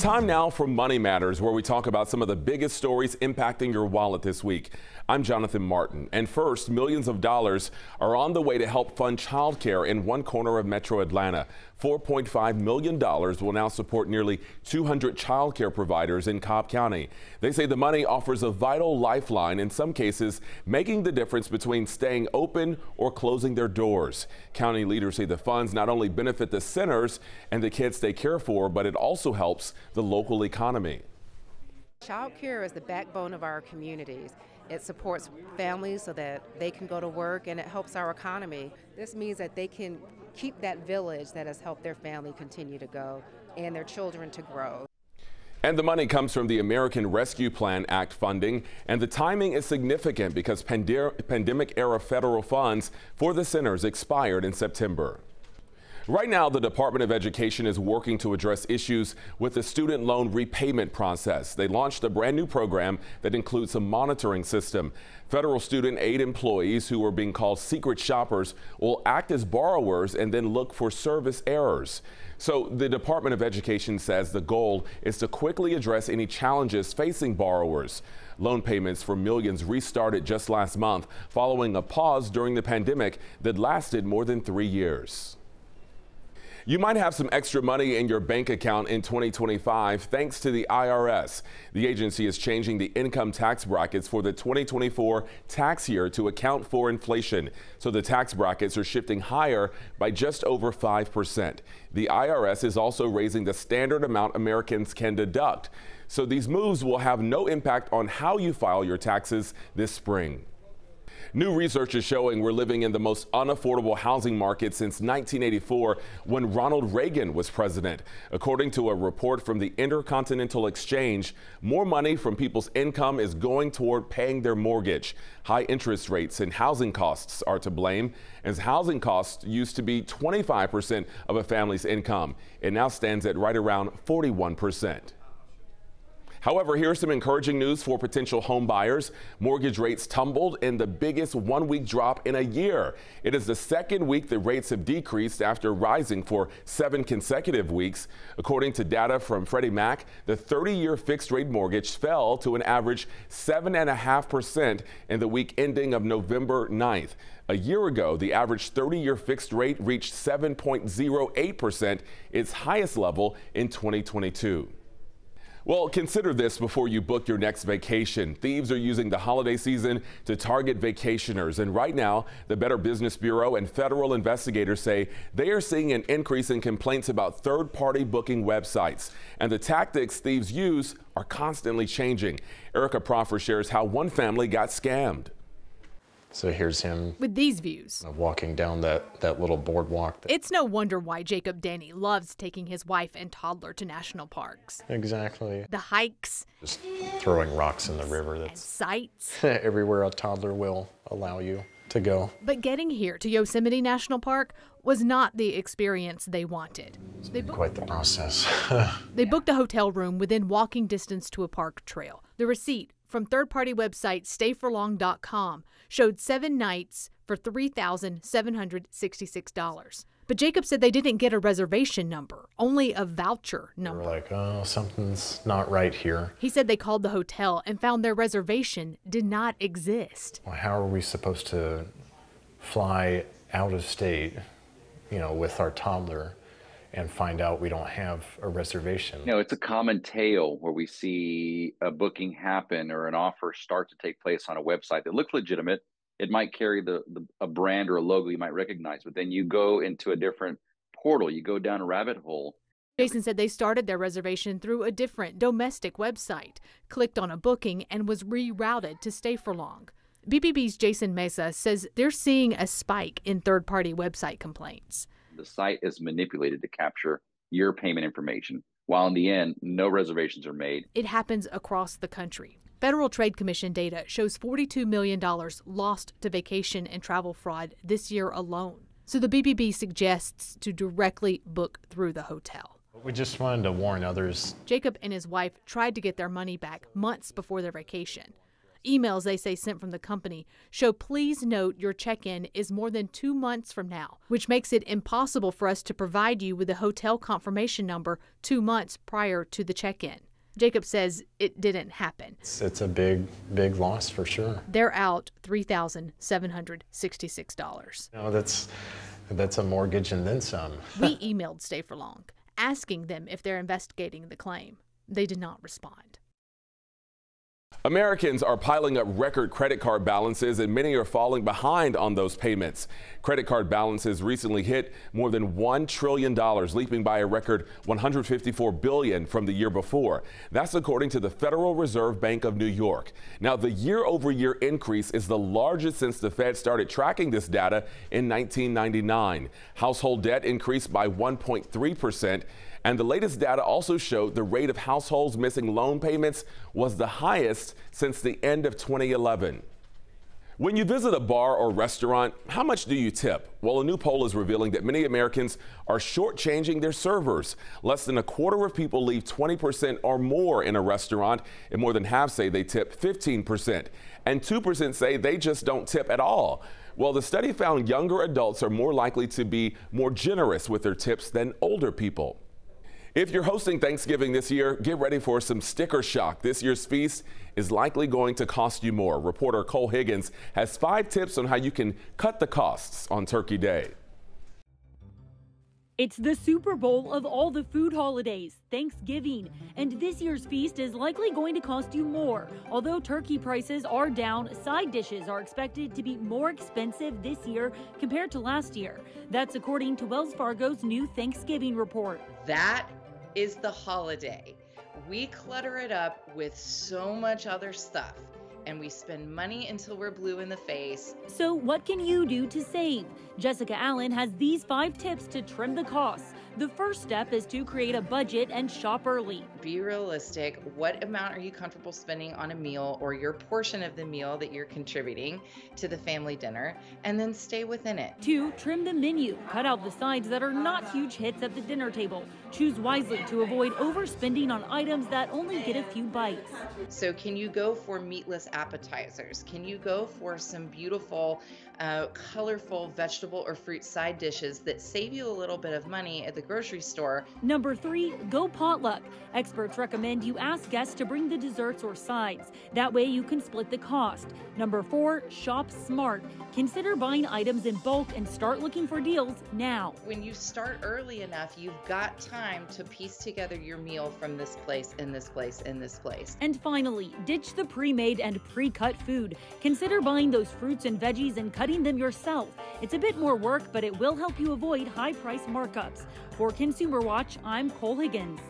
time now for Money Matters, where we talk about some of the biggest stories impacting your wallet this week. I'm Jonathan Martin, and first, millions of dollars are on the way to help fund childcare in one corner of Metro Atlanta. $4.5 million will now support nearly 200 childcare providers in Cobb County. They say the money offers a vital lifeline, in some cases making the difference between staying open or closing their doors. County leaders say the funds not only benefit the centers and the kids they care for, but it also helps the local economy. Child care is the backbone of our communities. It supports families so that they can go to work, and it helps our economy. This means that they can keep that village that has helped their family continue to go and their children to grow. And the money comes from the American Rescue Plan Act funding, and the timing is significant because pandemic-era federal funds for the centers expired in September. Right now, the Department of Education is working to address issues with the student loan repayment process. They launched a brand new program that includes a monitoring system. Federal student aid employees who are being called secret shoppers will act as borrowers and then look for service errors. So the Department of Education says the goal is to quickly address any challenges facing borrowers. Loan payments for millions restarted just last month following a pause during the pandemic that lasted more than 3 years. You might have some extra money in your bank account in 2025 thanks to the IRS. The agency is changing the income tax brackets for the 2024 tax year to account for inflation. So the tax brackets are shifting higher by just over 5%. The IRS is also raising the standard amount Americans can deduct. So these moves will have no impact on how you file your taxes this spring. New research is showing we're living in the most unaffordable housing market since 1984, when Ronald Reagan was president. According to a report from the Intercontinental Exchange, more money from people's income is going toward paying their mortgage. High interest rates and housing costs are to blame, as housing costs used to be 25% of a family's income. It now stands at right around 41%. However, here's some encouraging news for potential home buyers. Mortgage rates tumbled in the biggest one-week drop in a year. It is the second week the rates have decreased after rising for 7 consecutive weeks. According to data from Freddie Mac, the 30-year fixed-rate mortgage fell to an average 7.5% in the week ending of November 9th. A year ago, the average 30-year fixed rate reached 7.08%, its highest level in 2022. Well, consider this before you book your next vacation. Thieves are using the holiday season to target vacationers. And right now, the Better Business Bureau and federal investigators say they are seeing an increase in complaints about third-party booking websites. And the tactics thieves use are constantly changing. Erica Proffer shares how one family got scammed. So here's him with these views, walking down that little boardwalk. It's no wonder why Jacob Danny loves taking his wife and toddler to national parks. Exactly. The hikes, just throwing rocks in the river. That's sights. Everywhere a toddler will allow you to go. But getting here to Yosemite National Park was not the experience they wanted. It's been quite the process. They booked a hotel room within walking distance to a park trail. The receipt from third-party website stayforlong.com showed 7 nights for $3,766. But Jacob said they didn't get a reservation number, only a voucher number. They were like, oh, something's not right here. He said they called the hotel and found their reservation did not exist. Well, how are we supposed to fly out of state, with our toddler and find out we don't have a reservation? It's a common tale where we see a booking happen or an offer start to take place on a website that looks legitimate. It might carry a brand or a logo you might recognize, but then you go into a different portal, you go down a rabbit hole. Jason said they started their reservation through a different domestic website, clicked on a booking, and was rerouted to Stay for Long. BBB's Jason Mesa says they're seeing a spike in third-party website complaints. The site is manipulated to capture your payment information, while in the end, no reservations are made. It happens across the country. Federal Trade Commission data shows $42 million lost to vacation and travel fraud this year alone. So the BBB suggests to directly book through the hotel. We just wanted to warn others. Jacob and his wife tried to get their money back months before their vacation. Emails they say sent from the company show please note your check-in is more than 2 months from now, which makes it impossible for us to provide you with a hotel confirmation number 2 months prior to the check-in. Jacob says it didn't happen. It's a big loss for sure. They're out $3,766. No, that's a mortgage and then some. We emailed Stay for Long, asking them if they're investigating the claim. They did not respond. Americans are piling up record credit card balances, and many are falling behind on those payments. Credit card balances recently hit more than $1 trillion, leaping by a record $154 billion from the year before. That's according to the Federal Reserve Bank of New York. Now, the year-over-year increase is the largest since the Fed started tracking this data in 1999. Household debt increased by 1.3%. And the latest data also showed the rate of households missing loan payments was the highest since the end of 2011. When you visit a bar or restaurant, how much do you tip? Well, a new poll is revealing that many Americans are shortchanging their servers. Less than a quarter of people leave 20% or more in a restaurant, and more than half say they tip 15%. And 2% say they just don't tip at all. Well, the study found younger adults are more likely to be more generous with their tips than older people. If you're hosting Thanksgiving this year, get ready for some sticker shock. This year's feast is likely going to cost you more. Reporter Cole Higgins has 5 tips on how you can cut the costs on Turkey Day. It's the Super Bowl of all the food holidays, Thanksgiving, and this year's feast is likely going to cost you more. Although turkey prices are down, side dishes are expected to be more expensive this year compared to last year. That's according to Wells Fargo's new Thanksgiving report. That is the holiday. We clutter it up with so much other stuff, and we spend money until we're blue in the face. So what can you do to save? Jessica Allen has these 5 tips to trim the costs. The first step is to create a budget and shop early. Be realistic. What amount are you comfortable spending on a meal or your portion of the meal that you're contributing to the family dinner, and then stay within it. 2, trim the menu. Cut out the sides that are not huge hits at the dinner table. Choose wisely to avoid overspending on items that only get a few bites. So can you go for meatless appetizers? Can you go for some beautiful, colorful vegetable or fruit side dishes that save you a little bit of money at the grocery store? Number 3, go potluck. Experts recommend you ask guests to bring the desserts or sides. That way you can split the cost. Number 4, shop smart. Consider buying items in bulk and start looking for deals now. When you start early enough, you've got time to piece together your meal from this place, and this place, and this place. And finally, ditch the pre-made and pre-cut food. Consider buying those fruits and veggies and cutting them yourself. It's a bit more work, but it will help you avoid high price markups. For Consumer Watch, I'm Cole Higgins.